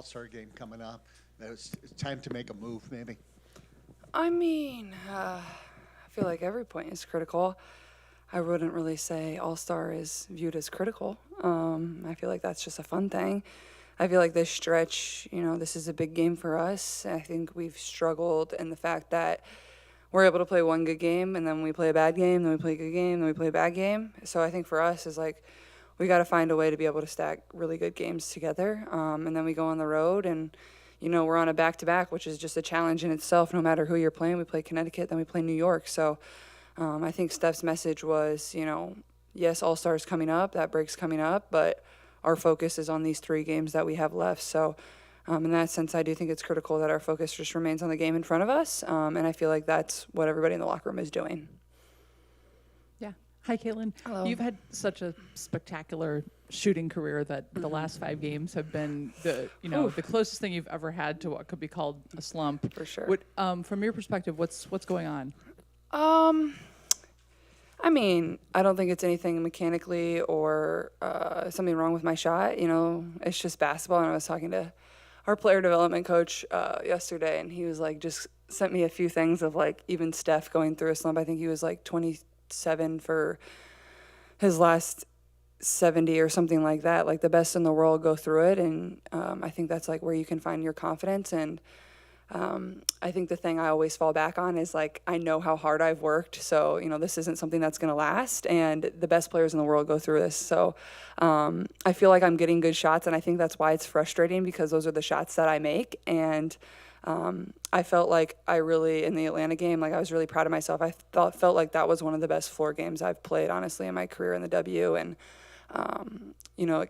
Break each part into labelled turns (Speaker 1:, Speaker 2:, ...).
Speaker 1: All-Star game coming up. It's time to make a move, maybe.
Speaker 2: I mean, I feel like every point is critical. I wouldn't really say All-Star is viewed as critical. I feel like that's just a fun thing. I feel like this stretch, this is a big game for us. I think we've struggled in the fact that we're able to play one good game and then we play a bad game, then we play a good game, then we play a bad game. So I think for us is like we got to find a way to be able to stack really good games together. And then we go on the road and, we're on a back-to-back, which is just a challenge in itself. No matter who you're playing, we play Connecticut, then we play New York. So I think Steph's message was, yes, All-Star's coming up, that break's coming up, but our focus is on these 3 games that we have left. So in that sense, I do think it's critical that our focus just remains on the game in front of us. And I feel like that's what everybody in the locker room is doing.
Speaker 3: Yeah. Hi, Caitlin.
Speaker 2: Hello.
Speaker 3: You've had such a spectacular shooting career that the last 5 games have been the closest thing you've ever had to what could be called a slump.
Speaker 2: For sure.
Speaker 3: What, from your perspective, what's going on?
Speaker 2: I mean, I don't think it's anything mechanically or something wrong with my shot. It's just basketball. And I was talking to our player development coach yesterday, and he was like, just sent me a few things of like even Steph going through a slump. I think he was like 27 for his last 70 or something like that. Like the best in the world go through it, and I think that's like where you can find your confidence. And I think the thing I always fall back on is like I know how hard I've worked, so this isn't something that's going to last, and the best players in the world go through this. So I feel like I'm getting good shots, and I think that's why it's frustrating, because those are the shots that I make. And I felt like I really, in the Atlanta game, like I was really proud of myself. I felt like that was one of the best floor games I've played, honestly, in my career in the W. And it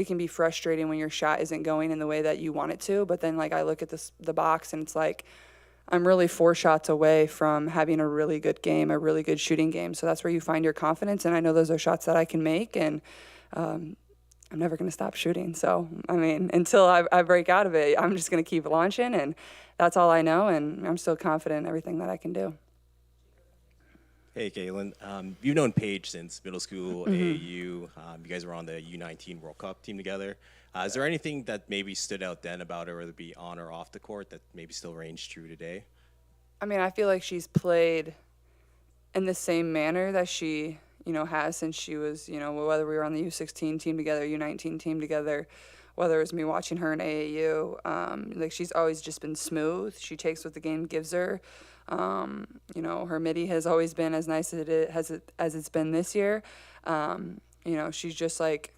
Speaker 2: can be frustrating when your shot isn't going in the way that you want it to. But then like I look at the box, and it's like I'm really 4 shots away from having a really good game, a really good shooting game. So that's where you find your confidence. And I know those are shots that I can make, and I'm never going to stop shooting. So, I mean, until I break out of it, I'm just going to keep launching, and that's all I know. And I'm still confident in everything that I can do.
Speaker 4: Hey, Caitlin. You've known Paige since middle school, AAU. You guys were on the U19 World Cup team together. Is there anything that maybe stood out then about her, whether it be on or off the court, that maybe still reigns true today?
Speaker 2: I mean, I feel like she's played in the same manner that she, has since she was, whether we were on the U16 team together, U19 team together, whether it was me watching her in AAU. Like she's always just been smooth. She takes what the game gives her. Her midi has always been as nice as it's been this year. She's just like,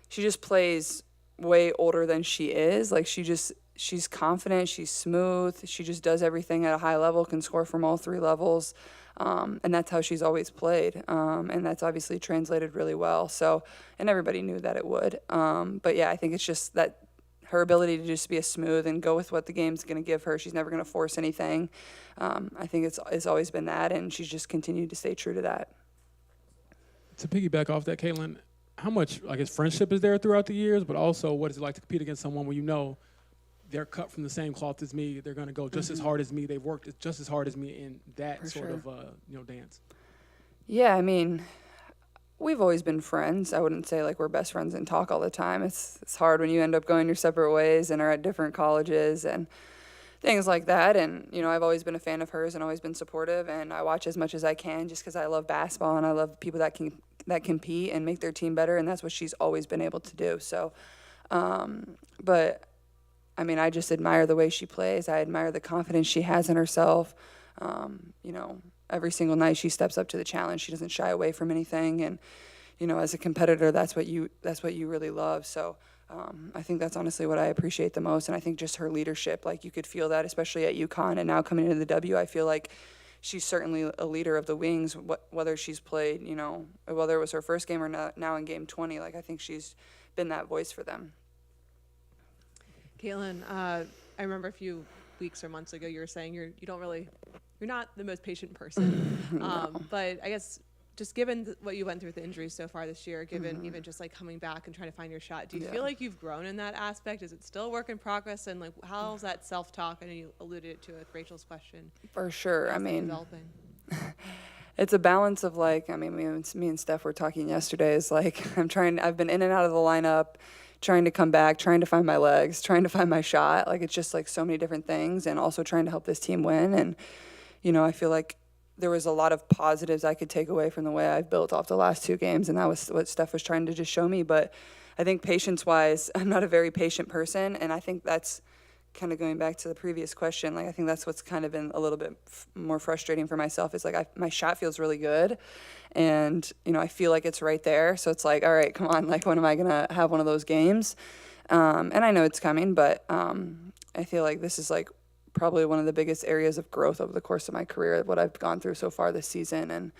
Speaker 2: she just plays way older than she is. Like she's confident, she's smooth, she just does everything at a high level, can score from all 3 levels. And that's how she's always played. And that's obviously translated really well. So, and everybody knew that it would. But yeah, I think it's just that her ability to just be a smooth and go with what the game's going to give her. She's never going to force anything. I think it's always been that, and she's just continued to stay true to that.
Speaker 5: To piggyback off that, Caitlin, how much, I guess, friendship is there throughout the years, but also what is it like to compete against someone where they're cut from the same cloth as me, they're going to go just as hard as me, they've worked just as hard as me in that
Speaker 2: For
Speaker 5: sort
Speaker 2: sure.
Speaker 5: of dance?
Speaker 2: Yeah, I mean, we've always been friends. I wouldn't say like we're best friends and talk all the time. It's hard when you end up going your separate ways and are at different colleges and things like that. And, I've always been a fan of hers and always been supportive, and I watch as much as I can just because I love basketball and I love people that compete and make their team better, and that's what she's always been able to do. So, but I mean, I just admire the way she plays. I admire the confidence she has in herself. Every single night she steps up to the challenge. She doesn't shy away from anything. And, as a competitor, that's what you really love. So I think that's honestly what I appreciate the most. And I think just her leadership, like you could feel that, especially at UConn and now coming into the W, I feel like she's certainly a leader of the wings, whether she's played, whether it was her first game or now in game 20, like I think she's been that voice for them.
Speaker 6: Caitlin, I remember a few weeks or months ago you were saying you're not the most patient person.
Speaker 2: No.
Speaker 6: But I guess just given what you went through with the injuries so far this year, given even just like coming back and trying to find your shot, do you feel like you've grown in that aspect? Is it still a work in progress? And like, how's that self-talk? I know you alluded to it with Rachel's question.
Speaker 2: For sure.
Speaker 6: How's
Speaker 2: I
Speaker 6: that
Speaker 2: mean,
Speaker 6: developing?
Speaker 2: it's a balance of like, I mean, me and Steph were talking yesterday, is like, I've been in and out of the lineup, trying to come back, trying to find my legs, trying to find my shot. Like, it's just like so many different things, and also trying to help this team win. And, I feel like there was a lot of positives I could take away from the way I've built off the last 2 games, and that was what Steph was trying to just show me. But I think patience-wise, I'm not a very patient person, and I think that's kind of going back to the previous question. Like, I think that's what's kind of been a little bit more frustrating for myself is like my shot feels really good, and I feel like it's right there. So it's like, all right, come on, like when am I gonna have one of those games? And I know it's coming, but I feel like this is like probably one of the biggest areas of growth over the course of my career, what I've gone through so far this season, and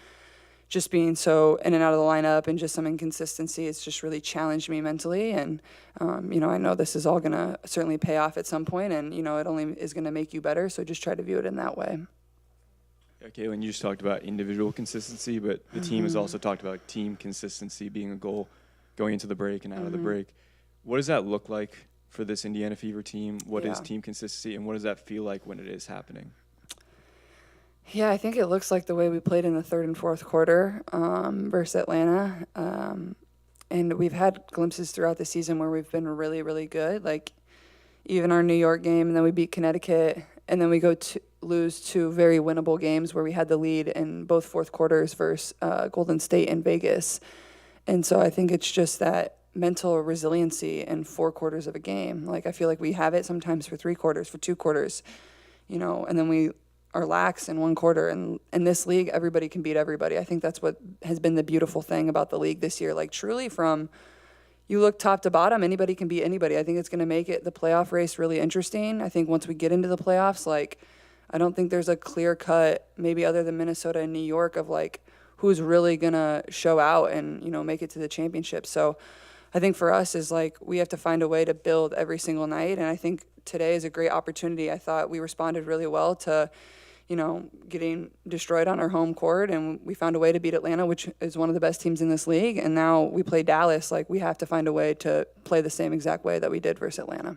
Speaker 2: just being so in and out of the lineup and just some inconsistency, it's just really challenged me mentally. And, I know this is all going to certainly pay off at some point, and, it only is going to make you better. So just try to view it in that way.
Speaker 7: Yeah, Caitlin, you just talked about individual consistency, but the team has also talked about team consistency being a goal going into the break and out of the break. What does that look like for this Indiana Fever team? What is team consistency, and what does that feel like when it is happening?
Speaker 2: Yeah, I think it looks like the way we played in the 3rd and 4th quarter versus Atlanta. And we've had glimpses throughout the season where we've been really, really good. Like even our New York game, and then we beat Connecticut, and then we go to lose 2 very winnable games where we had the lead in both 4th quarters versus Golden State and Vegas. And so I think it's just that mental resiliency in 4 quarters of a game. Like I feel like we have it sometimes for 3 quarters, for 2 quarters, and then we are lax in 1 quarter. And in this league, everybody can beat everybody. I think that's what has been the beautiful thing about the league this year. Like truly from you look top to bottom, anybody can beat anybody. I think it's going to make it the playoff race really interesting. I think once we get into the playoffs, like I don't think there's a clear cut, maybe other than Minnesota and New York, of like who's really going to show out and, make it to the championship. So I think for us is like we have to find a way to build every single night. And I think today is a great opportunity. I thought we responded really well to getting destroyed on our home court, and we found a way to beat Atlanta, which is one of the best teams in this league. And now we play Dallas. Like we have to find a way to play the same exact way that we did versus Atlanta.